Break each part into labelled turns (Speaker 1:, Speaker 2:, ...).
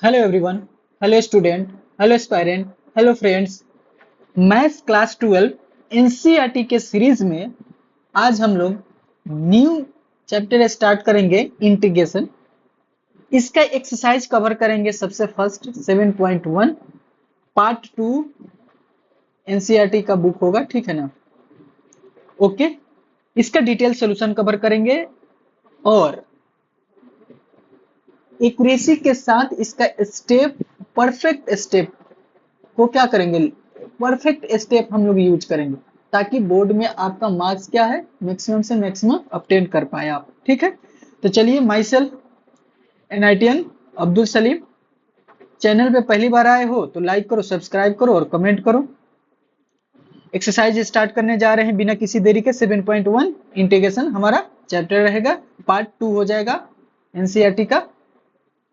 Speaker 1: Hello everyone. Hello student. Hello aspirant. Hello friends. Maths class 12 NCERT के series में आज हम लोग न्यू चैप्टर स्टार्ट करेंगे, इंटीग्रेशन। इसका एक्सरसाइज कवर करेंगे। सबसे फर्स्ट 7.1 पार्ट 2 एनसीईआरटी का बुक होगा, ठीक है ना? ओके। इसका डिटेल सोल्यूशन कवर करेंगे और एक्यूरेसी के साथ इसका स्टेप, परफेक्ट स्टेप को क्या करेंगे, परफेक्ट स्टेप हम लोग यूज करेंगे ताकि बोर्ड में आपका मार्क्स क्या है, मैक्सिमम से मैक्सिमम ऑब्टेन कर पाए आप। ठीक है, तो चलिए, माई सेल्फ एनआईटीएन अब्दुल सलीम। चैनल पे पहली बार आए हो तो लाइक करो, सब्सक्राइब करो और कमेंट करो। एक्सरसाइज स्टार्ट करने जा रहे हैं बिना किसी देरी के। 7.1 इंटीग्रेशन हमारा चैप्टर रहेगा, पार्ट 2 हो जाएगा एनसीईआरटी का,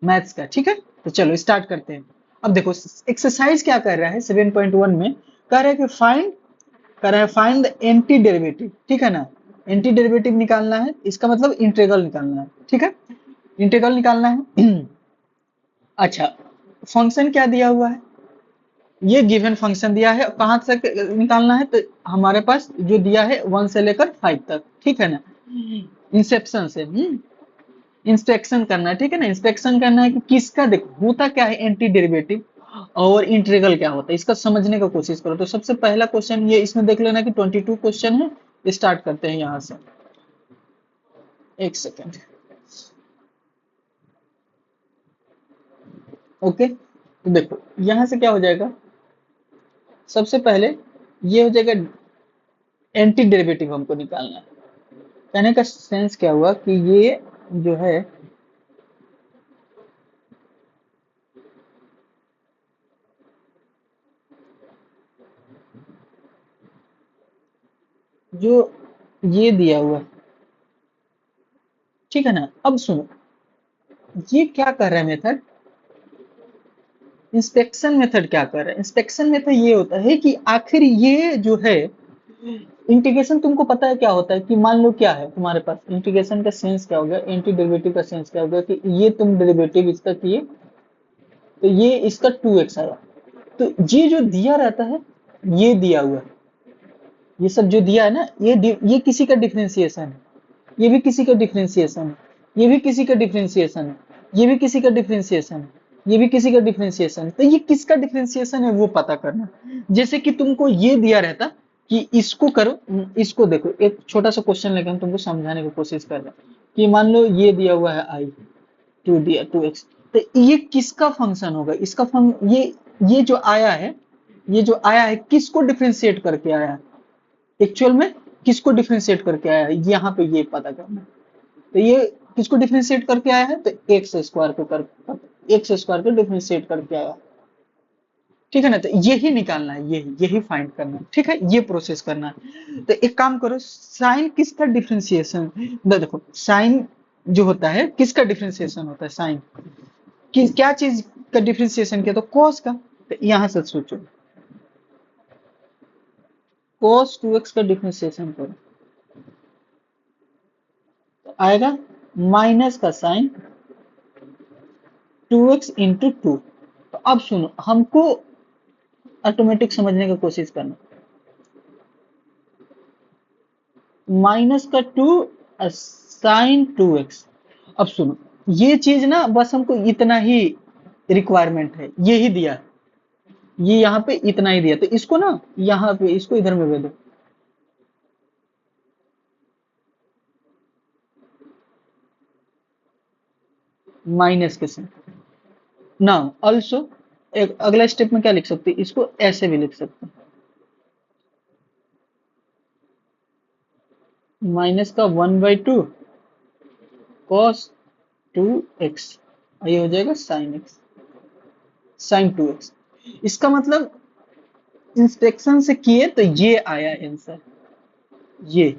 Speaker 1: मैथ्स का। ठीक है, तो चलो स्टार्ट करते हैं। अब देखो एक्सरसाइज क्या कर रहा है 7.1 में, कह रहा है कि फाइंड द एंटी डेरिवेटिव। ठीक है ना? एंटी डेरिवेटिव निकालना है, इसका मतलब इंटीग्रल निकालना है। ठीक है, इंटीग्रल निकालना है। अच्छा, फंक्शन क्या दिया हुआ है, ये गिवन फंक्शन दिया है। कहां तक निकालना है, तो हमारे पास जो दिया है 1 से लेकर 5 तक। ठीक है ना? इंसेप्शन से इंस्पेक्शन करना है। ठीक है ना? इंस्पेक्शन करना है कि किसका, देखो होता क्या है एंटी डेरिवेटिव और इंटीग्रल क्या होता है, इसका समझने का कोशिश करो। तो सबसे पहला क्वेश्चन ये इसमें देख लेना कि 22 क्वेश्चन है। स्टार्ट करते हैं यहां से। एक सेकेंड। ओके, तो देखो यहां से क्या हो जाएगा, सबसे पहले ये हो जाएगा एंटी डेरिवेटिव हमको निकालना है। कहने का सेंस क्या हुआ कि ये जो है, जो ये दिया हुआ है, ठीक है ना? अब सुनो, ये क्या कर रहा है मेथड, इंस्पेक्शन मेथड क्या कर रहा है। इंस्पेक्शन मेथड ये होता है कि आखिर ये जो है इंटीग्रेशन, तुमको पता है क्या होता है कि मान लो क्या है तुम्हारे पास, इंटीग्रेशन का सेंस क्या हो गया, एंटी डेरिवेटिव का सेंस क्या हो गया कि ये तुम डेरिवेटिव इसका किए तो ये इसका 2x आया। तो ये जो दिया रहता है, ये दिया हुआ है, ये सब जो दिया है ना, ये किसी का डिफरेंशिएशन है, ये भी किसी का डिफरेंशिएशन है, ये भी किसी का डिफरेंशिएशन है, ये भी किसी का डिफरेंशिएशन है, ये भी किसी का डिफरेंशिएशन है। तो ये किसका डिफरेंशिएशन है वो पता करना। जैसे कि तुमको ये दिया रहता कि इसको करो, इसको देखो, एक छोटा सा क्वेश्चन लेकर हम तुमको समझाने की कोशिश कर रहे हैं कि मान लो ये दिया हुआ है आई, टू दिया 2x, तो ये किसका फंक्शन होगा, इसका ये जो आया है, ये जो आया है किसको डिफरेंशिएट करके आया है, एक्चुअल में किसको डिफरेंशिएट करके आया है, यहाँ पे ये पता करना है। तो ये किसको डिफरेंशिएट करके आया है, तो एक्स स्क्वायर को एक्स स्क्वायर को डिफरेंशिएट करके आया। ठीक है ना? तो यही निकालना है, यही फाइंड करना है। ठीक है, ये प्रोसेस करना है। तो एक काम करो, साइन किसका डिफरेंशिएशन, देखो साइन जो होता है किसका डिफरेंशिएशन होता है, साइन कि क्या चीज का डिफरेंशिएशन किया, तो कॉस का। तो यहां से सोचो, cos 2x का डिफरेंशिएशन करो तो आएगा माइनस का साइन 2x इंटू 2। तो अब सुनो, हमको ऑटोमेटिक समझने की कोशिश करना, माइनस का 2 साइन 2x। अब सुनो, ये चीज ना बस हमको इतना ही रिक्वायरमेंट है, ये ही दिया, ये यहाँ पे इतना ही दिया, तो इसको ना यहाँ पे इसको इधर में दे दो, माइनस के साथ। ना ऑल्सो एक अगला स्टेप में क्या लिख सकते हैं, इसको ऐसे भी लिख सकते हैं, माइनस का 1/2 कॉस 2x, ये हो जाएगा साइन एक्स, साइन 2x। इसका मतलब इंस्पेक्शन से किए तो ये आया आंसर। ये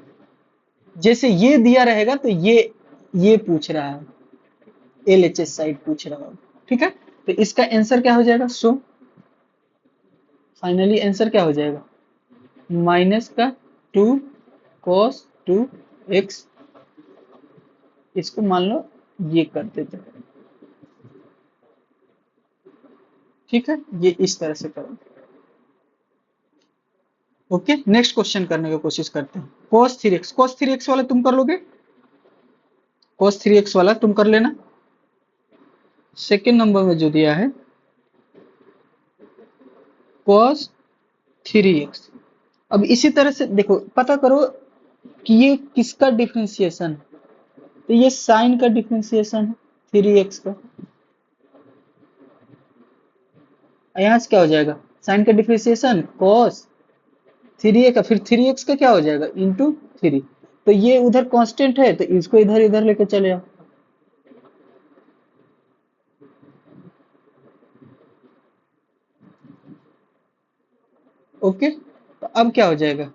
Speaker 1: जैसे ये दिया रहेगा तो ये पूछ रहा है, एलएचएस साइड पूछ रहा है। ठीक है, तो इसका आंसर क्या हो जाएगा, सो फाइनली आंसर क्या हो जाएगा, माइनस का 2 कॉस 2x। इसको मान लो ये कर देते हैं, ठीक है, ये इस तरह से करो। ओके, नेक्स्ट क्वेश्चन करने की कोशिश करते हैं। cos 3x वाला तुम कर लोगे? cos 3x वाला तुम कर लेना। सेकेंड नंबर में जो दिया है cos 3x। अब इसी तरह से देखो, पता करो कि ये किसका डिफरेंशिएशन है। तो ये साइन का डिफरेंशिएशन है 3x का। यहाँ से क्या हो जाएगा, साइन का डिफरेंशिएशन cos 3a का, फिर 3x का क्या हो जाएगा इंटू 3। तो ये उधर कांस्टेंट है तो इसको इधर इधर लेके चले आओ। ओके, तो अब क्या हो जाएगा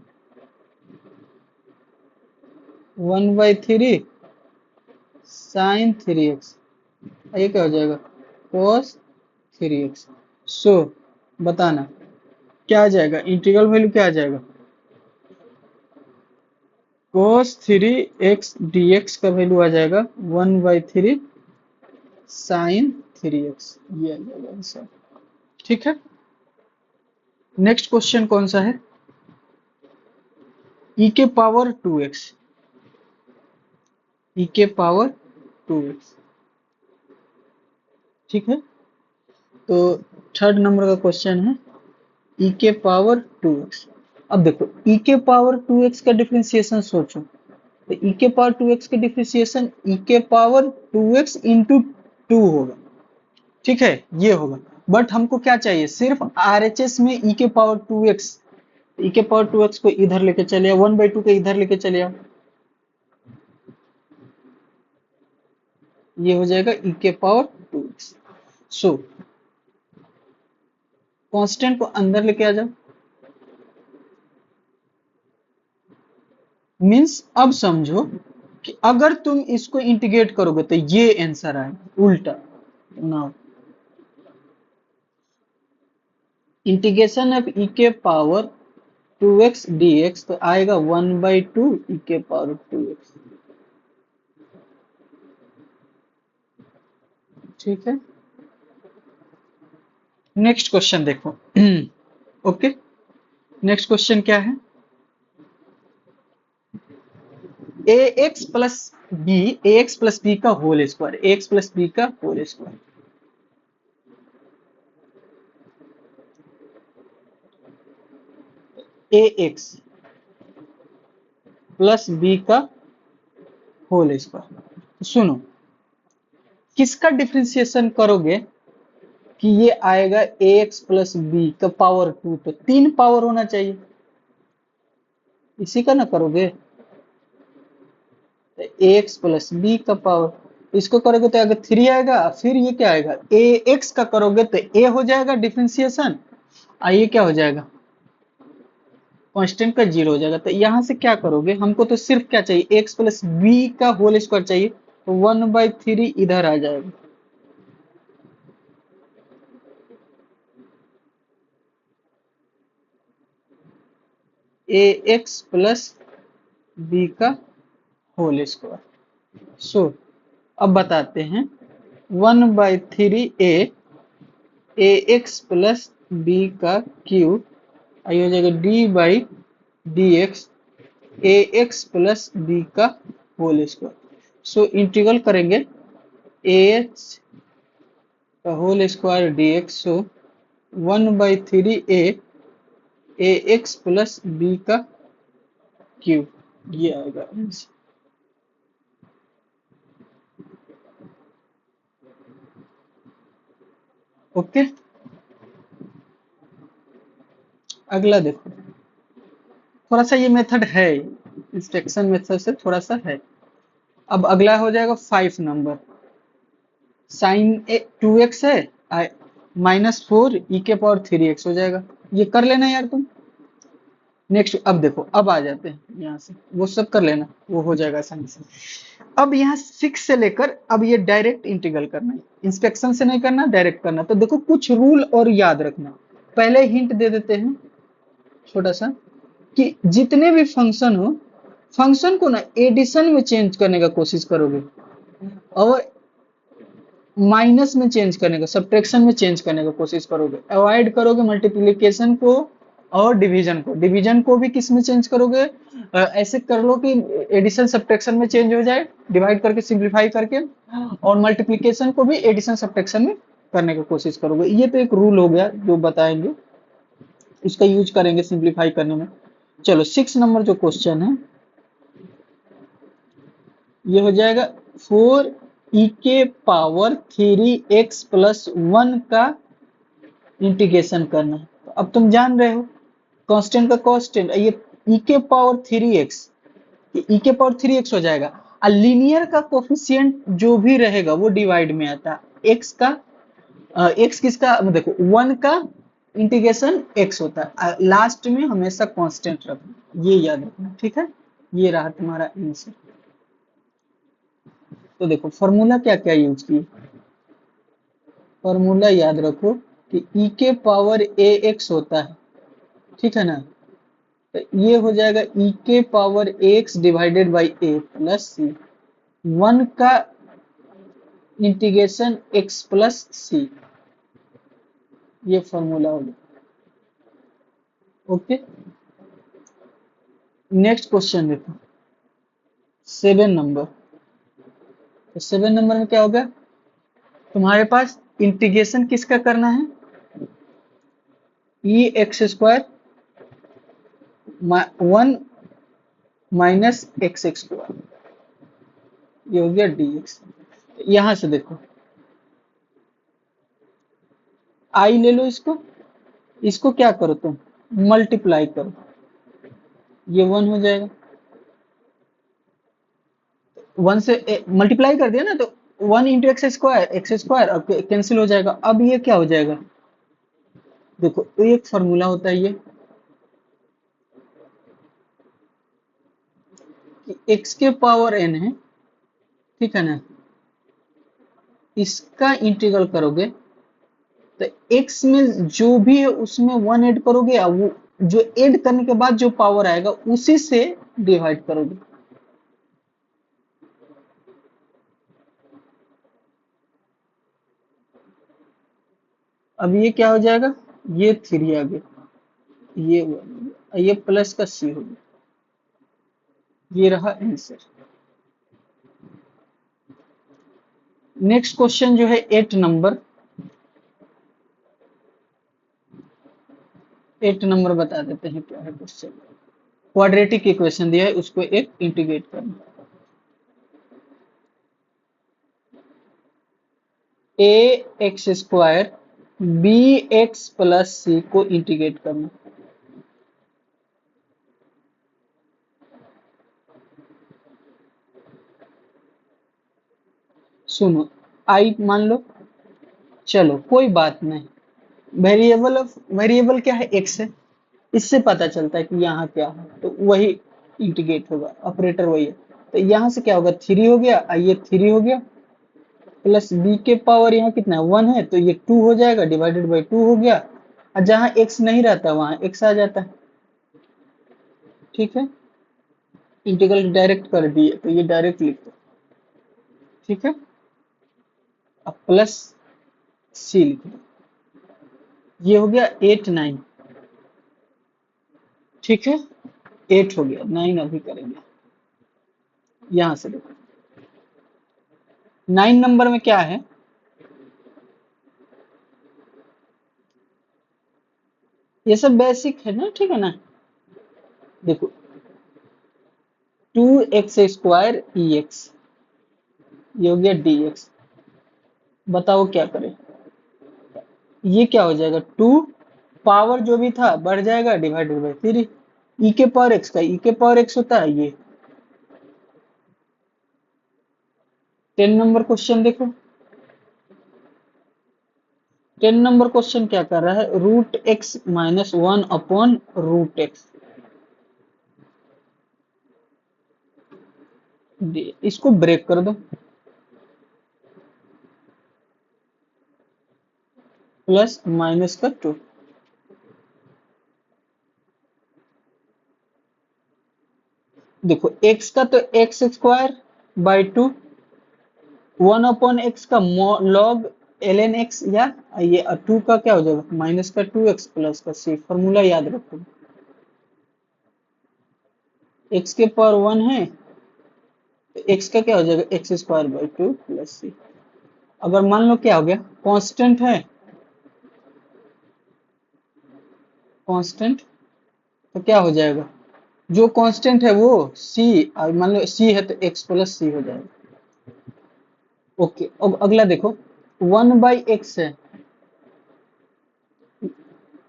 Speaker 1: 1/3 sin 3x। ये क्या हो जाएगा cos 3x। सो बताना क्या आ जाएगा, इंटीग्रल वैल्यू क्या आ जाएगा, cos 3x dx का वैल्यू आ जाएगा 1/3 sin 3x। ये आ जाएगा आंसर। ठीक है, नेक्स्ट क्वेश्चन कौन सा है, e⁻²x। e⁻²x। ठीक है, तो थर्ड नंबर का क्वेश्चन है e⁻²x। अब देखो e⁻²x का डिफरेंशिएशन सोचो, तो e⁻²x का डिफरेंशिएशन e⁻²x इंटू 2 होगा। ठीक है, ये होगा। बट हमको क्या चाहिए, सिर्फ RHS में e⁻²x। e⁻²x को इधर लेके चले आओ, 1/2 को इधर लेके चले आओ, ये हो जाएगा e⁻²x। सो कांस्टेंट को अंदर लेके आ जाओ। मीन्स अब समझो कि अगर तुम इसको इंटीग्रेट करोगे तो ये आंसर आएगा उल्टा। Now integration of e⁻²x dx तो आएगा 1/2 e⁻²x। ठीक है, नेक्स्ट क्वेश्चन देखो। ओके, नेक्स्ट क्वेश्चन क्या है, ax प्लस बी का whole square, ax plus B का whole square. ax plus B का होल स्क्वायर। सुनो, किसका डिफरेंशिएशन करोगे कि ये आएगा ax प्लस बी का पावर 2, तो 3 पावर होना चाहिए, इसी का ना करोगे, तो ax प्लस बी का पावर, इसको करोगे तो आगे 3 आएगा, फिर ये क्या आएगा ax का करोगे तो a हो जाएगा डिफरेंशिएशन, ये क्या हो जाएगा कांस्टेंट का 0 हो जाएगा। तो यहाँ से क्या करोगे, हमको तो सिर्फ क्या चाहिए x प्लस बी का होल स्क्वायर चाहिए, तो 1/3 इधर आ जाएगा। ax प्लस बी का होल स्क्वायर। सो अब बताते हैं 1/3 ax प्लस बी का क्यूब, ये हो जाएगा d/dx ax प्लस बी का होल स्क्वायर। सो इंटीग्रल करेंगे ah का होल स्क्वायर dx। सो 1/3 ax प्लस बी का क्यूब, ये आएगा आंसर। ओके, अगला देखो, थोड़ा सा ये मेथड है, इंस्ट्रक्शन मेथड से थोड़ा सा है। अब अगला हो जाएगा 5 नंबर, साइन 2x है -4 e⁻³ हो जाएगा, ये कर लेना यार तुम। नेक्स्ट, अब देखो, अब आ जाते हैं यहाँ से, वो सब कर लेना, वो हो जाएगा आसानी से। अब यहाँ 6 से लेकर अब ये डायरेक्ट इंटीग्रल करना है, इंस्पेक्शन से नहीं करना, डायरेक्ट करना। तो देखो कुछ रूल और याद रखना, पहले हिंट दे देते हैं छोटा सा, कि जितने भी फंक्शन हो, फंक्शन को ना एडिशन में चेंज करने का कोशिश करोगे, और माइनस में चेंज करने का, सब्ट्रैक्शन में चेंज करने का कोशिश करोगे, अवॉइड करोगे मल्टीप्लिकेशन को और डिवीजन को। डिवीजन को भी किस में चेंज करोगे, ऐसे कर लो कि एडिशन सब्ट्रैक्शन में चेंज हो जाए, डिवाइड करके सिंप्लीफाई करके, और मल्टीप्लिकेशन को भी एडिशन सब्ट्रैक्शन में करने की कोशिश करोगे। ये तो एक रूल हो गया जो बताएंगे, इसका यूज करेंगे सिंप्लीफाई करने में। चलो 6 नंबर जो क्वेश्चन है ये हो जाएगा 4e⁻³ x+1 का इंटीग्रेशन करना है। तो अब तुम जान रहे हो कांस्टेंट का कांस्टेंट, ये e⁻³ x, ये e⁻³ हो जाएगा। और लीनियर का कोफिशिएंट जो भी रहेगा वो डिवाइड में आता है। x का x किसका, देखो 1 का इंटीग्रेशन x होता है, लास्ट में हमेशा कांस्टेंट रखना, ये याद रखना, ठीक है। ये रहा तुम्हारा आंसर। तो देखो फॉर्मूला क्या क्या यूज किए, फॉर्मूला याद रखो कि e⁻ax होता है, ठीक है ना। तो ये हो जाएगा e⁻ax divided by a plus C, 1 का इंटीग्रेशन x प्लस सी, ये फॉर्मूला होगा। ओके, नेक्स्ट क्वेश्चन देखो 7 नंबर। तो 7 नंबर में क्या होगा, तुम्हारे पास इंटीग्रेशन किसका करना है, e⁻x², 1 माइनस x², ये हो गया dx। यहां से देखो आई ले लो, इसको इसको क्या करो तुम, मल्टीप्लाई करो, ये 1 हो जाएगा। 1 से मल्टीप्लाई कर दिया ना, तो 1 × x² अब कैंसिल हो जाएगा। अब ये क्या हो जाएगा, देखो एक फॉर्मूला होता है ये कि x के पावर n है, ठीक है ना, इसका इंटीग्रल करोगे तो x में जो भी है उसमें 1 ऐड करोगे, या वो जो ऐड करने के बाद जो पावर आएगा उसी से डिवाइड करोगे। अब ये क्या हो जाएगा, ये 3 आ गया, ये 1, ये प्लस का c हो गया, ये रहा आंसर। नेक्स्ट क्वेश्चन जो है 8 नंबर, 8 नंबर बता देते हैं क्या है क्वेश्चन। क्वाड्रेटिक इक्वेशन दिया है, उसको एक इंटीग्रेट करना, ax² bx प्लस c को इंटीग्रेट करना। सुनो आई मान लो, चलो कोई बात नहीं, वेरिएबल क्या है, x है, इससे पता चलता है कि यहाँ क्या है, तो वही इंटीग्रेट होगा, ऑपरेटर वही है। तो यहाँ से क्या होगा, 3 हो गया, ये 3 हो गया, प्लस बी के पावर यहाँ कितना है, 1 है, तो ये 2 हो जाएगा, डिवाइडेड बाई 2 हो गया। और जहाँ x नहीं रहता वहां x आ जाता है, ठीक है। इंटीग्रल डायरेक्ट कर दिए तो ये डायरेक्ट लिख दो, ठीक है। अब प्लस सी लिख दो, ये हो गया 8 9, ठीक है। 8 हो गया, 9 अभी करेंगे। यहां से देखो 9 नंबर में क्या है, ये सब बेसिक है ना, ठीक है ना। देखो 2x² ex, ये हो गया dx। बताओ क्या करें, ये क्या हो जाएगा, 2 पावर जो भी था बढ़ जाएगा, डिवाइडेड बाई 3, e के पावर x का e के पावर x होता है ये। 10 नंबर क्वेश्चन देखो, 10 नंबर क्वेश्चन क्या कर रहा है, √x−1/√x, इसको ब्रेक कर दो, प्लस माइनस का 2। देखो x का तो x² बाई 2, 1/x का log ln x, या ये 2 का क्या हो जाएगा माइनस का 2x प्लस का c। फॉर्मूला याद रखो, x के पावर 1 है तो x का क्या हो जाएगा x² by 2 प्लस c। अगर मान लो क्या हो गया कांस्टेंट है, कांस्टेंट, तो क्या हो जाएगा, जो कांस्टेंट है वो c, और मान लो c है तो x प्लस c हो जाएगा। ओके, अब अगला देखो, 1/x है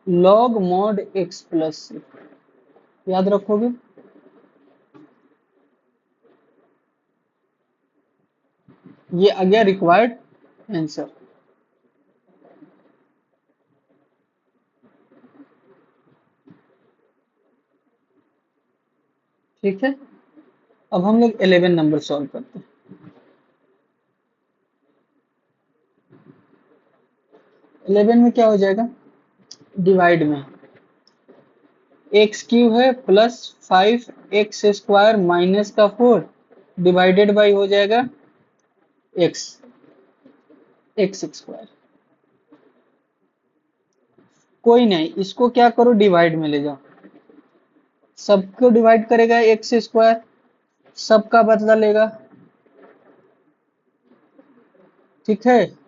Speaker 1: log mod x plus c, याद रखोगे। ये आ गया रिक्वायर्ड आंसर। ठीक है, अब हम लोग 11 नंबर सॉल्व करते हैं। 11 में क्या हो जाएगा, डिवाइड में एक्स क्यूब है प्लस 5x² माइनस का 4 डिवाइडेड बाई हो जाएगा एक्स, x²। कोई नहीं, इसको क्या करो डिवाइड में ले जाओ, सबको डिवाइड करेगा x², सबका बदला लेगा। ठीक है,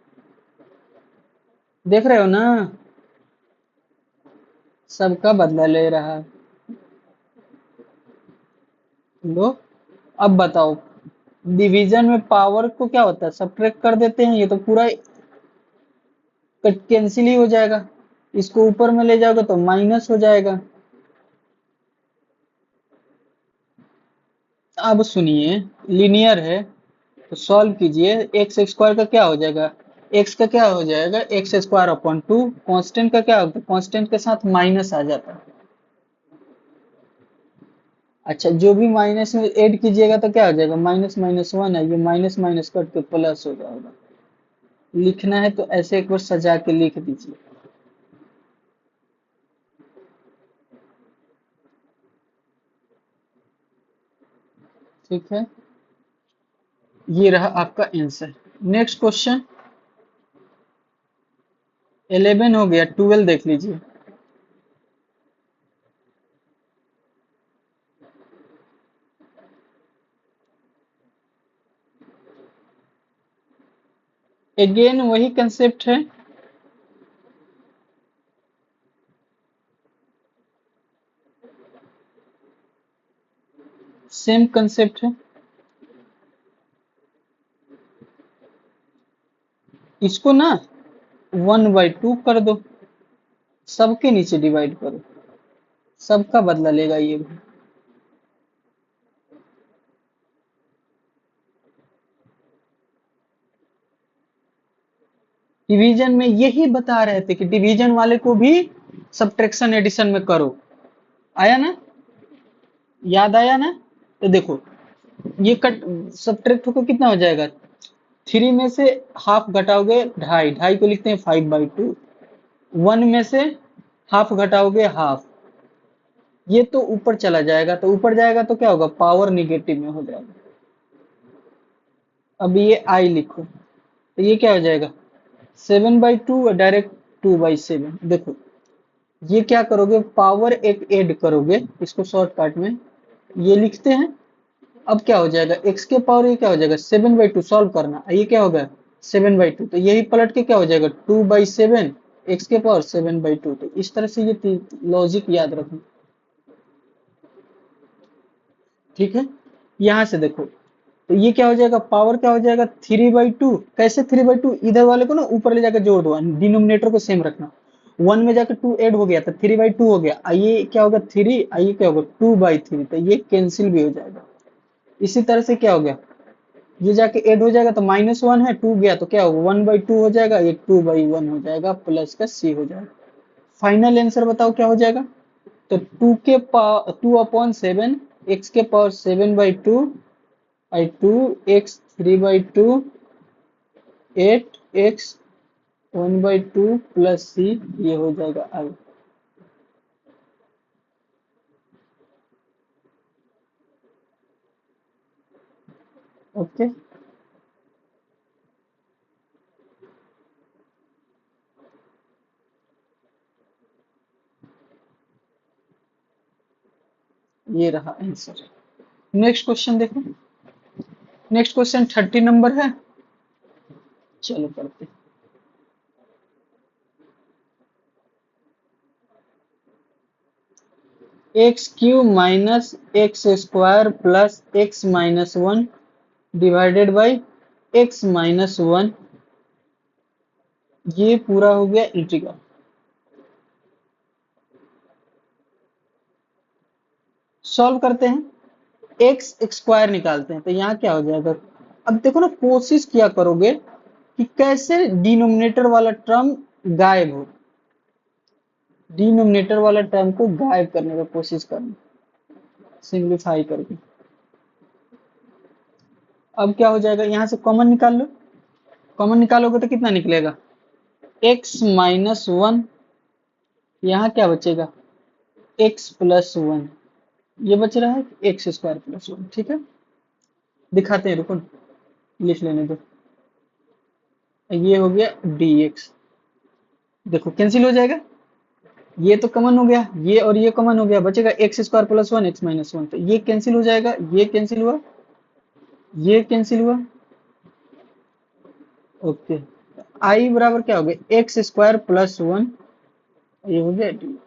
Speaker 1: देख रहे हो ना, सबका बदला ले रहा है। लो, अब बताओ, डिवीजन में पावर को क्या होता है सब्ट्रैक्ट कर देते हैं, ये तो पूरा कैंसिल ही हो जाएगा। इसको ऊपर में ले जाओगे तो माइनस हो जाएगा। अब सुनिए, लीनियर है तो सॉल्व कीजिए, x² का क्या हो जाएगा, x का क्या हो जाएगा x² अपॉन 2, कांस्टेंट का क्या होता है, कांस्टेंट के साथ माइनस आ जाता है। अच्छा, जो भी माइनस में ऐड कीजिएगा तो क्या हो जाएगा, माइनस माइनस 1 है, ये माइनस माइनस कट के प्लस हो जाएगा। लिखना है तो ऐसे एक बार सजा के लिख दीजिए। ठीक है, ये रहा आपका आंसर। नेक्स्ट क्वेश्चन, 11 हो गया, 12 देख लीजिए। अगेन वही कंसेप्ट है, सेम कंसेप्ट है। इसको ना 1/2 कर दो, सबके नीचे डिवाइड करो, सबका बदला लेगा ये भी। डिवीजन में यही बता रहे थे कि डिवीजन वाले को भी सब्ट्रैक्शन एडिशन में करो। आया ना, याद आया ना। तो देखो, ये कट सब्ट्रैक्ट होकर कितना हो जाएगा, 3 में से हाफ घटाओगे ढाई, ढाई को लिखते हैं 5/2। 1 में से हाफ घटाओगे हाफ, ये तो ऊपर चला जाएगा, तो ऊपर जाएगा तो क्या होगा, पावर निगेटिव में हो जाएगा। अब ये आई लिखो तो ये क्या हो जाएगा 7/2, डायरेक्ट 2/7। देखो, ये क्या करोगे, पावर एक ऐड करोगे इसको शॉर्टकट में, ये लिखते हैं। अब क्या हो जाएगा, एक्स के पावर ये क्या हो जाएगा 7/2, सॉल्व करना, ये क्या होगा 7/2, तो यही पलट के क्या हो जाएगा 2/7, एक्स के पावर 7/2। तो इस तरह से ये लॉजिक याद रखना। ठीक है, यहां से देखो, तो ये क्या हो जाएगा, पावर क्या हो जाएगा 3/2। कैसे 3/2, इधर वाले को ना ऊपर ले जाकर जोड़ दो, डिनोमिनेटर को सेम रखना। 1 में जाकर 2 ऐड हो गया तो 3/2 हो गया, आइए क्या होगा 3, आइए क्या होगा 2/3, तो ये कैंसिल भी हो जाएगा। इसी तरह से क्या हो गया, ये जाके ऐड हो जाएगा तो -1 है, 2 गया तो क्या होगा 1/2 हो जाएगा, ये 2/1 हो जाएगा, प्लस का c हो जाएगा। फाइनल आंसर बताओ क्या हो जाएगा, तो 2/7, एक्स के power 7/2 x 3/2 8x 1/2 plus c, ये हो जाएगा आई। ओके, ये रहा आंसर। नेक्स्ट क्वेश्चन देखो। नेक्स्ट क्वेश्चन 30 नंबर है। चलो पढ़ते हैं। X Q minus x square plus x minus one divided by x minus one, ये पूरा हो गया इंटीग्रल। सॉल्व करते हैं, एक्स स्क्वायर निकालते हैं, तो यहाँ क्या हो जाएगा। अब देखो ना, कोशिश किया करोगे कि कैसे डिनोमिनेटर वाला टर्म गायब हो, डिनोमिनेटर वाला टर्म को गायब करने का कोशिश करना, सिंप्लीफाई करके। अब क्या हो जाएगा, यहाँ से कॉमन निकाल लो। कॉमन निकालोगे तो कितना निकलेगा, एक्स माइनस वन, यहाँ क्या बचेगा, एक्स प्लस वन, ये बच रहा है एक्स स्क्वायर प्लस वन। ठीक है, दिखाते हैं, रुको लिख लेने दो। ये हो गया dx, देखो कैंसिल हो जाएगा, ये तो कॉमन हो गया, ये और ये कॉमन हो गया, बचेगा x square plus one x minus one, तो ये कैंसिल हो जाएगा, ये कैंसिल हुआ, ये कैंसिल हुआ। ओके, आई बराबर क्या हो गया, एक्स स्क्वायर प्लस वन, ये हो गया डी।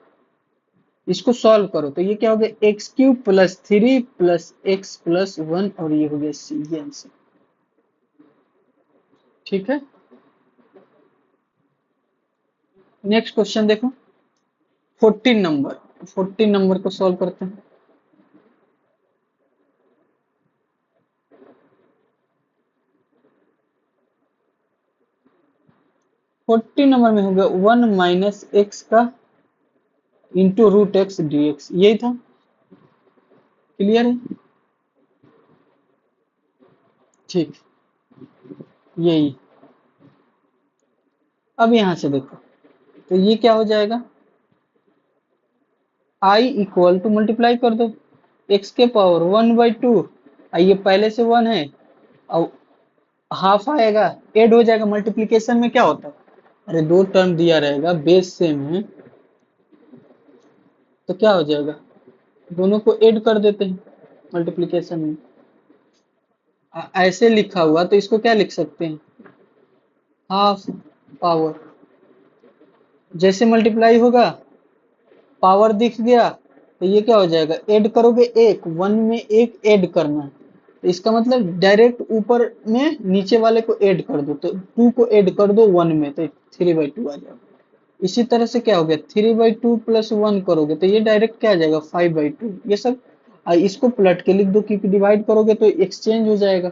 Speaker 1: इसको सॉल्व करो तो ये क्या हो गया, x cube plus three plus x plus one, और ये हो गया सी, ये आंसर। ठीक है, नेक्स्ट क्वेश्चन देखो, 14 नंबर, 14 नंबर को सॉल्व करते हैं। 14 नंबर में हो गया वन माइनस एक्स का into root X D X, यही था, क्लियर है। ठीक, यही। अब यहां से देखो, तो ये क्या हो जाएगा, आई इक्वल टू मल्टीप्लाई कर दो एक्स के पावर वन बाई टू, ये पहले से वन है, और हाफ आएगा, ऐड हो जाएगा। मल्टीप्लीकेशन में क्या होता है, अरे दो टर्म दिया रहेगा, बेस सेम है, तो क्या हो जाएगा, दोनों को ऐड कर देते हैं मल्टीप्लीकेशन में। ऐसे लिखा हुआ तो इसको क्या लिख सकते हैं, हाफ पावर। जैसे मल्टीप्लाई होगा, पावर दिख गया, तो ये क्या हो जाएगा, ऐड करोगे, एक वन में एक ऐड करना है, तो इसका मतलब डायरेक्ट ऊपर में नीचे वाले को ऐड कर दो, तो टू को ऐड कर दो वन में, तो थ्री बाई टू आ जाएगा। इसी तरह से क्या हो गया, three by two plus one करोगे तो ये डायरेक्ट क्या आ जाएगा, फाइव बाई टू, ये सब। इसको पलट के लिख दो, क्योंकि डिवाइड करोगे तो एक्सचेंज हो जाएगा।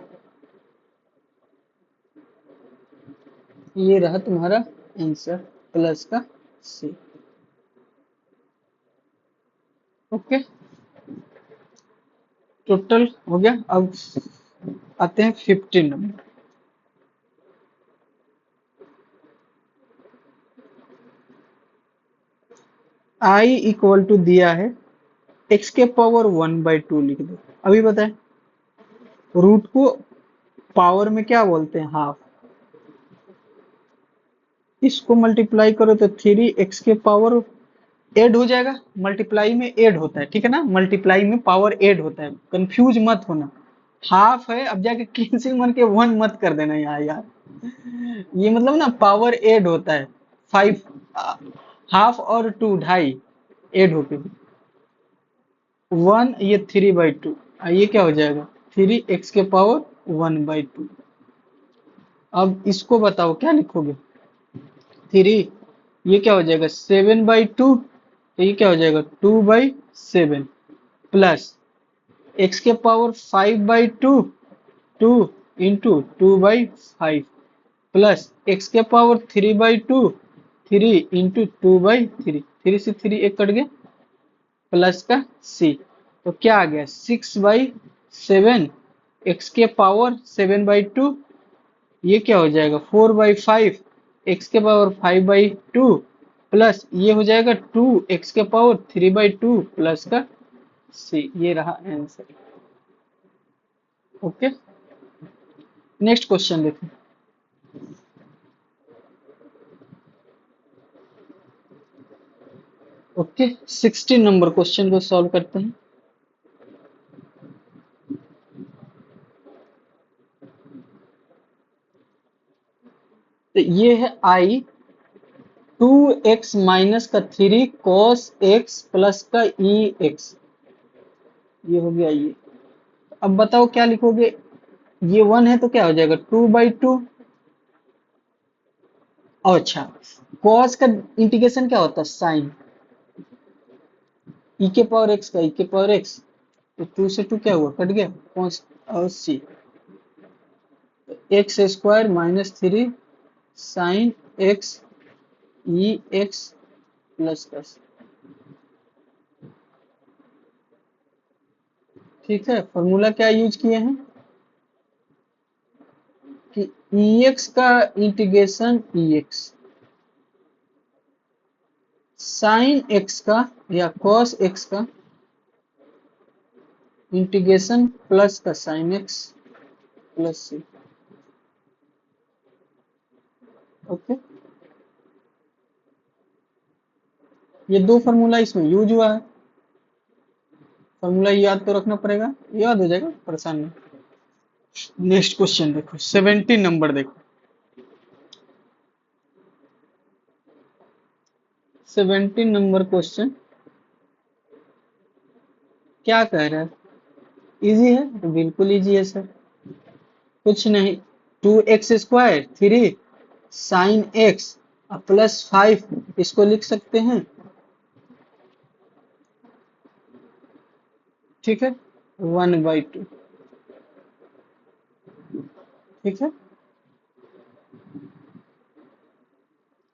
Speaker 1: ये रहा तुम्हारा आंसर, प्लस का सी। ओके, टोटल हो गया। अब आते हैं 15 नंबर। आई इक्वल टू दिया है एक्स के पावर वन बाई टू, लिख दो। अभी बताए, रूट को पावर में क्या बोलते हैं, हाफ। इसको मल्टीप्लाई करो तो थ्री एक्स के पावर ऐड हो जाएगा, मल्टीप्लाई में ऐड होता है, ठीक है ना, मल्टीप्लाई में पावर ऐड होता है, कंफ्यूज मत होना। हाफ है, अब जाके कैंसिल मन के वन मत कर देना यहाँ यार, ये मतलब ना पावर ऐड होता है, फाइव, हाफ और टू ढाई ऐड होके वन, ये थ्री बाई टू, ये क्या हो जाएगा, थ्री एक्स के पावर वन बाई टू। अब इसको बताओ क्या लिखोगे, थ्री, ये क्या हो जाएगा, सेवन बाई टू, तो ये क्या हो जाएगा, two by seven, plus X के power five by two, two into two by five, plus X के power three by two, three into two by three, three से थ्री एक कट गया, प्लस का सी, तो क्या आ गया, सिक्स बाई सेवन, एक्स के पावर सेवन बाई टू, ये क्या हो जाएगा, फोर बाई फाइव, एक्स के power five by two, plus ये हो जाएगा टू एक्स के power three by two plus का सी, ये रहा आंसर। ओके, नेक्स्ट क्वेश्चन देखो। ओके, 16 नंबर क्वेश्चन को सॉल्व करते हैं। ये है आई 2x माइनस का 3 cos x प्लस का ई एक्स, ये हो गया ये। अब बताओ क्या लिखोगे, ये 1 है तो क्या हो जाएगा 2/2। अच्छा, cos का इंटीग्रेशन क्या होता है साइन, ई के पावर एक्स का ई के पावर एक्स, तो 2 से 2 क्या हुआ कट गया, cos और C X square minus 3 sine X E X plus का C। ठीक है, फॉर्मूला क्या यूज किए हैं कि एक्स का इंटीग्रेशन एक्स साइन एक्स का या कॉस एक्स का इंटीग्रेशन प्लस का साइन एक्स प्लस सी। ओके, ये दो फार्मूला इसमें यूज हुआ है। फार्मूला याद तो रखना पड़ेगा, याद हो जाएगा, परेशान नहीं। नेक्स्ट क्वेश्चन देखो, 17 नंबर देखो, 17 नंबर क्वेश्चन क्या कह रहा है, इजी है, तो बिल्कुल इजी है सर। कुछ नहीं, 2x² 3 साइन एक्स प्लस 5 इसको लिख सकते हैं। ठीक है, 1/2। ठीक है,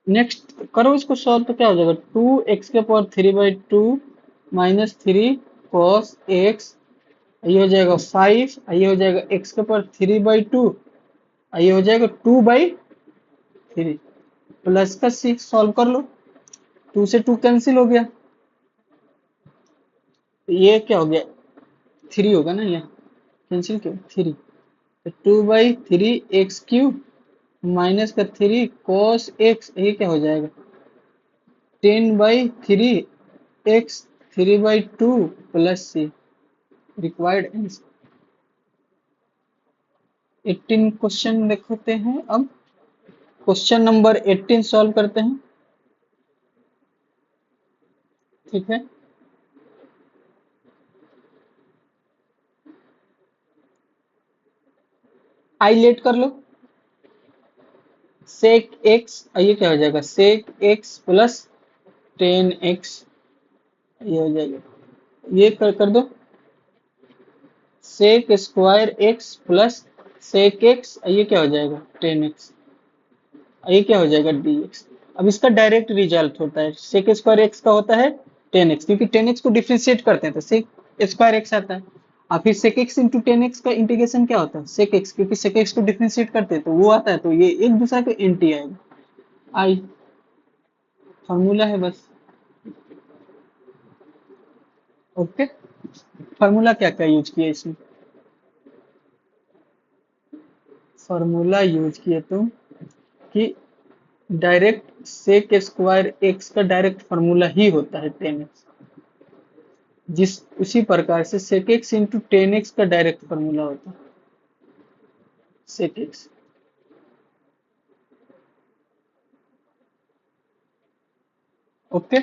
Speaker 1: नेक्स्ट करो इसको सॉल्व तो क्या हो जाएगा, 2x³ 3/2 माइनस 3 cos x, ये हो जाएगा 5, ये हो जाएगा x³3/2, ये हो जाएगा 2/3 प्लस का 6 सॉल्व कर लो, 2 से 2 कैंसिल हो गया, तो ये क्या हो गया 3 होगा ना, ये कैंसिल क्यों 3, तो 2/3 x³ माइनस का 3 cos x, ये क्या हो जाएगा 10/3 x 3/2 प्लस सी। रिक्वायर्ड आंसर 18 क्वेश्चन देखते हैं। अब क्वेश्चन नंबर 18 सॉल्व करते हैं। ठीक है, आई लेट कर लो, सेक एक्स, ये क्या हो जाएगा सेक एक्स प्लस 10x, ये हो जाएगा, ये कर दो sec square x plus sec x, ये क्या हो जाएगा 10x, ये क्या हो जाएगा dx। अब इसका डायरेक्ट रिजल्ट होता है, सेक स्क्वायर एक्स का होता है 10x, क्योंकि 10x को डिफरेंशिएट करते हैं तो सेक स्क्वायर एक्स आता है, और फिर सेक एक्स इंटू 10x का इंटीग्रेशन क्या होता है सेक एक्स, क्योंकि सेक एक्स को डिफरेंशिएट करते हैं तो वो आता है, तो ये एक दूसरे को एंटी आएगा। आई फॉर्मूला है बस। ओके, फार्मूला क्या क्या यूज किया इसमें, फार्मूला यूज किए तुम कि डायरेक्ट सेक स्क्वायर एक्स का डायरेक्ट फार्मूला ही होता है 10x, जिस उसी प्रकार से सेक एक्स इंटू 10x का डायरेक्ट फार्मूला होता है सेक एक्स। ओके,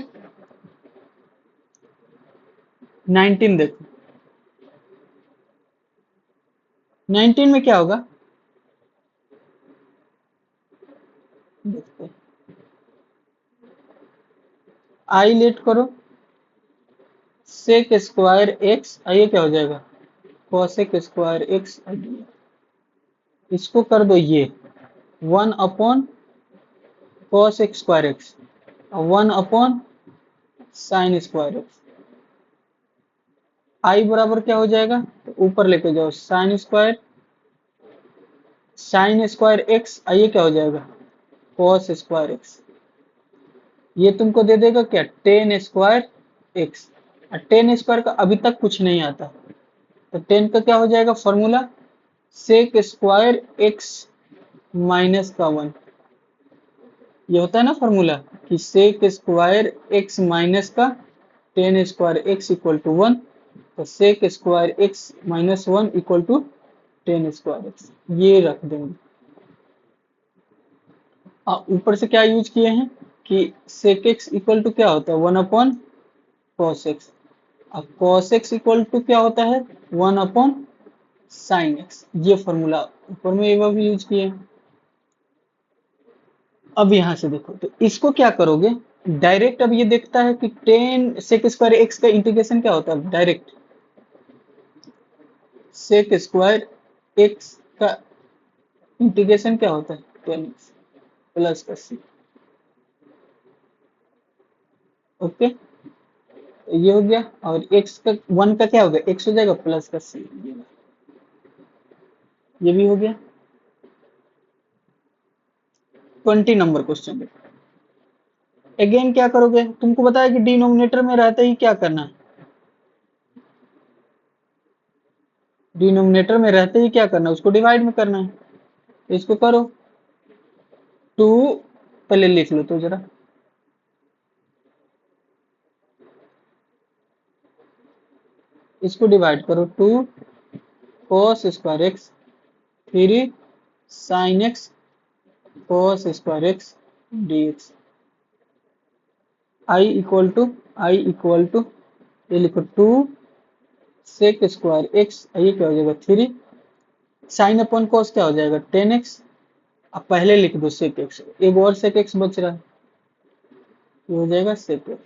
Speaker 1: 19 देखो, 19 में क्या होगा देखते हैं, आई लेट करो सेक स्क्वायर एक्स, ये क्या हो जाएगा कॉसेक स्क्वायर एक्स, इसको कर दो ये 1 upon cos X square X, 1 upon sine square X, I बराबर क्या हो जाएगा, तो ऊपर लेके जाओ साइन स्क्वायर एक्स, ये क्या हो जाएगा कॉस स्क्वायर एक्स, ये तुमको दे देगा क्या 10 स्क्वायर एक्स, 10 स्क्वायर का अभी तक कुछ नहीं आता, तो 10 का क्या हो जाएगा formula sec square x minus का 1, ये होता है ना फॉर्मूला कि सेक स्क्वायर एक्स माइनस का 10 स्क्वायर एक्स इक्वल टू 1, तो sec square x minus 1 equal to 10 square x, ये रख देंगे। ऊपर से क्या यूज किए हैं कि sec x इक्वल टू क्या होता है 1 अपॉन cos x। अब cos x इक्वल टू क्या होता है 1 अपॉन sin x। ये फॉर्मूला ऊपर में ये भी यूज किए हैं। अब यहां से देखो तो इसको क्या करोगे डायरेक्ट। अब ये देखता है कि टेन सेक स्क्वायर एक्स का इंटीग्रेशन क्या होता है डायरेक्ट सेक स्क्वायर एक्स का इंटीग्रेशन क्या होता है टेन एक्स प्लस का सी। ओके तो ये हो गया और एक्स का वन का क्या होगा एक्स हो जाएगा प्लस का सी। ये भी हो गया। 20 नंबर क्वेश्चन देखो। अगेन क्या करोगे तुमको बताया कि डिनोमिनेटर में रहते ही क्या करना है। डिनोमिनेटर में रहते ही क्या करना है उसको डिवाइड में करना है। तो इसको करो 2 पहले लिख लो तो जरा। इसको डिवाइड करो 2 cos square x 3 sin x cos square x dx। I equal to ये लिखो 2 sec स्क्वायर एक्स ये क्या हो जाएगा 3 साइन अपॉन कॉस क्या हो जाएगा 10x। अब पहले लिख दो sec x एक और sec x बच रहा है ये हो जाएगा sec x।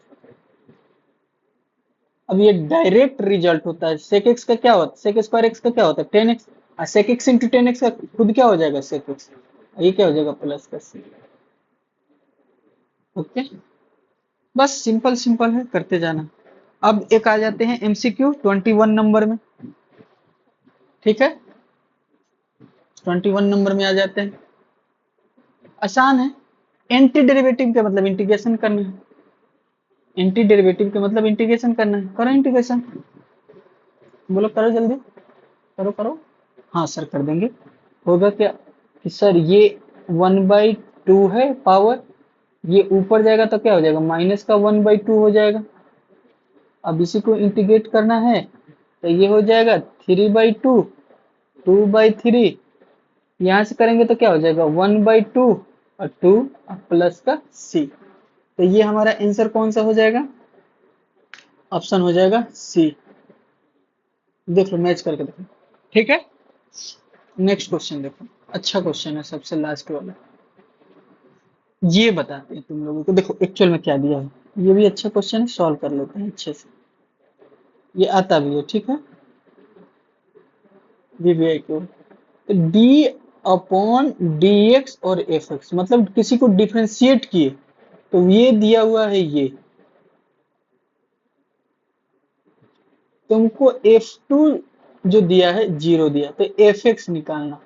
Speaker 1: अब ये डायरेक्ट रिजल्ट होता है sec x का क्या होता है sec स्क्वायर x का क्या होता है 10x और sec x इंटू 10x का खुद क्या हो जाएगा sec x ये क्या हो जाएगा प्लस का c। ओके बस सिंपल सिंपल है करते जाना। अब एक आ जाते हैं एमसीक्यू 21 नंबर में। ठीक है 21 नंबर में आ जाते हैं। आसान है। एंटी डेरिवेटिव का मतलब इंटीग्रेशन करना है। एंटी डेरिवेटिव का मतलब इंटीग्रेशन करना है करो इंटीग्रेशन। बोलो करो जल्दी करो करो। हाँ सर कर देंगे। होगा क्या कि सर ये 1/2 है पावर ये ऊपर जाएगा तो क्या हो जाएगा माइनस का 1/2 हो जाएगा। अब इसी को इंटीग्रेट करना है तो ये हो जाएगा 3/2 2/3 यहाँ से करेंगे तो क्या हो जाएगा 1/2 और 2 प्लस का सी। तो ये हमारा आंसर कौन सा हो जाएगा ऑप्शन हो जाएगा सी। देख लो मैच करके देखो। ठीक है नेक्स्ट क्वेश्चन देखो। अच्छा क्वेश्चन है सबसे लास्ट वाला। ये बताते हैं तुम लोगों को देखो एक्चुअल में क्या दिया है। ये भी अच्छा क्वेश्चन है सॉल्व कर लेते हैं अच्छे से। ये आता भी है ठीक है वीवीआई को। तो डी अपॉन डी एक्स और एफ एक्स मतलब किसी को डिफ्रेंशिएट किए तो ये दिया हुआ है ये तुमको F2 जो दिया है 0 दिया तो Fx निकालना।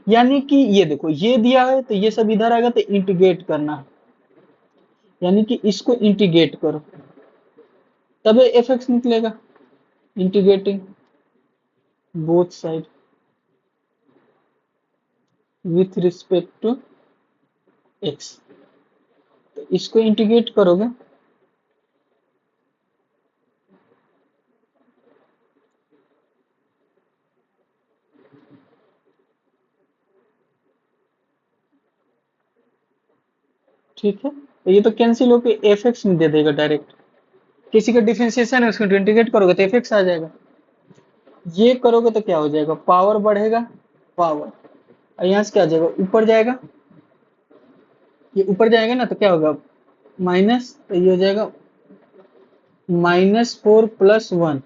Speaker 1: यानी कि ये देखो ये दिया है तो ये सब इधर आएगा तो इंटीग्रेट करना है। यानी कि इसको इंटीग्रेट करो तब Fx निकलेगा। Integrating both side with respect to x। तो इसको इंटीग्रेट करोगे ठीक है तो ये तो कैंसिल होके Fx में दे देगा डायरेक्ट। किसी का डिफरेंशिएशन है उसको इंटीग्रेट करोगे तो Fx आ जाएगा। ये करोगे तो क्या हो जाएगा पावर बढ़ेगा पावर और यहाँ से क्या आ जाएगा ऊपर जाएगा। ये ऊपर जाएगा ना तो क्या होगा माइनस तो ये हो जाएगा -4 + 1।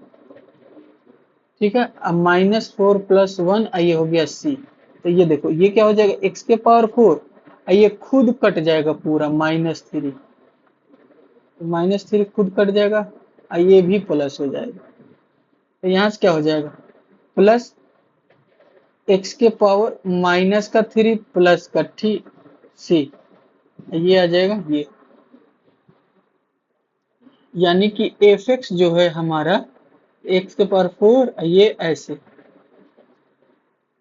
Speaker 1: ठीक है अब -4 + 1 ये हो गया c। तो ये देखो ये क्या हो जाएगा x⁴ ये खुद कट जाएगा पूरा -3 -3 खुद कट जाएगा ये भी प्लस हो जाएगा। तो यहाँ से क्या हो जाएगा प्लस x⁻³ प्लस का c ये आ जाएगा ये। यानी कि fx जो है हमारा x⁴ ये ऐसे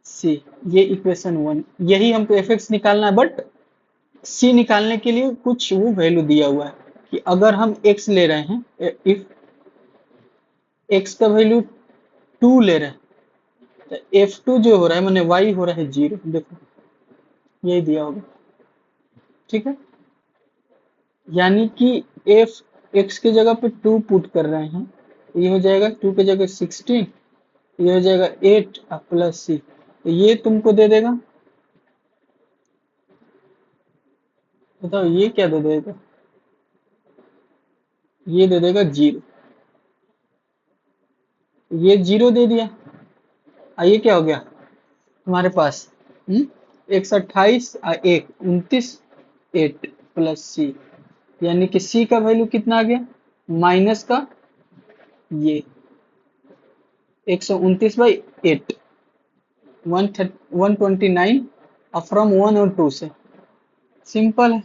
Speaker 1: c ये इक्वेशन 1 यही हमको fx निकालना है। बट c निकालने के लिए कुछ वो वैल्यू दिया हुआ है कि अगर हम x ले रहे हैं इफ x का वैल्यू 2 ले रहे हैं तो f2 जो हो रहा है मैंने y हो रहा है 0। देखो यही दिया होगा ठीक है, यानी कि एफ एक्स की जगह पे 2 पुट कर रहे हैं, ये हो जाएगा 2 की जगह 16, ये हो जाएगा 8 प्लस सी, तो ये तुमको दे देगा, बताओ ये क्या दे देगा, ये दे देगा 0, ये 0 दे दिया। ये क्या हो गया तुम्हारे पास, 128 एक 29, 8 प्लस सी, यानी कि सी का वैल्यू कितना आ गया, माइनस का ये 129/8, 129 फ्रॉम 1 और 2 से, सिंपल है,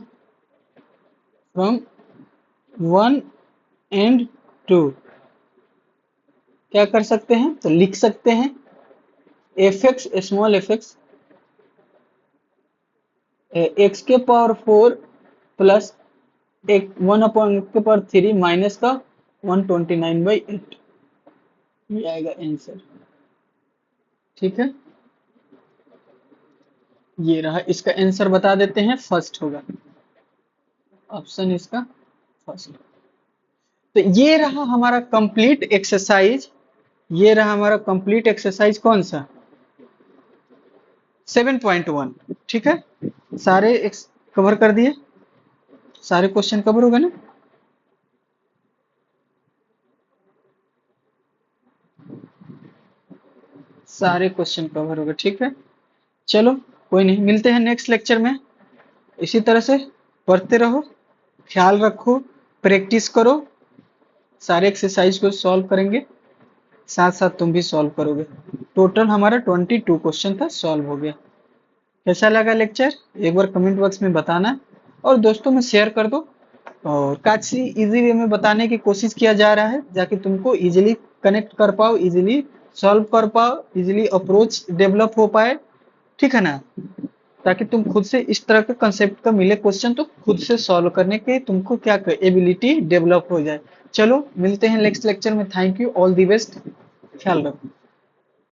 Speaker 1: फ्रॉम 1 एंड 2 क्या कर सकते हैं, तो लिख सकते हैं F x, small F x, x के पावर 4 प्लस एक 1 अपॉन के पावर 3 माइनस का 129/8, ये आएगा आंसर। ठीक है, ये रहा इसका आंसर, बता देते हैं फर्स्ट होगा, ऑप्शन इसका फर्स्ट। तो ये रहा हमारा कंप्लीट एक्सरसाइज, ये रहा हमारा कंप्लीट एक्सरसाइज कौन सा, 7.1। ठीक है, सारे कवर कर दिए, सारे क्वेश्चन कवर हो गए ना, सारे क्वेश्चन कवर हो गए। ठीक है, चलो कोई नहीं, मिलते हैं नेक्स्ट लेक्चर में, इसी तरह से पढ़ते रहो, ख्याल रखो, प्रैक्टिस करो, सारे एक्सरसाइज को सॉल्व करेंगे, साथ साथ तुम भी सॉल्व करोगे। टोटल हमारा 22 क्वेश्चन था, सॉल्व हो गया। कैसा लगा लेक्चर, एक बार कमेंट बॉक्स में बताना, और दोस्तों में शेयर कर दो, और काफी इजी वे में बताने की कोशिश किया जा रहा है, जाकि तुमको इजीली कनेक्ट कर पाओ, इजीली सॉल्व कर पाओ, इजीली अप्रोच डेवलप हो पाए, ठीक है ना, ताकि तुम खुद से इस तरह के कंसेप्ट का मिले क्वेश्चन तो खुद से सॉल्व करने के तुमको क्या एबिलिटी डेवलप हो जाए। चलो मिलते हैं नेक्स्ट लेक्चर में, thank you, all the best, ख्याल रखो।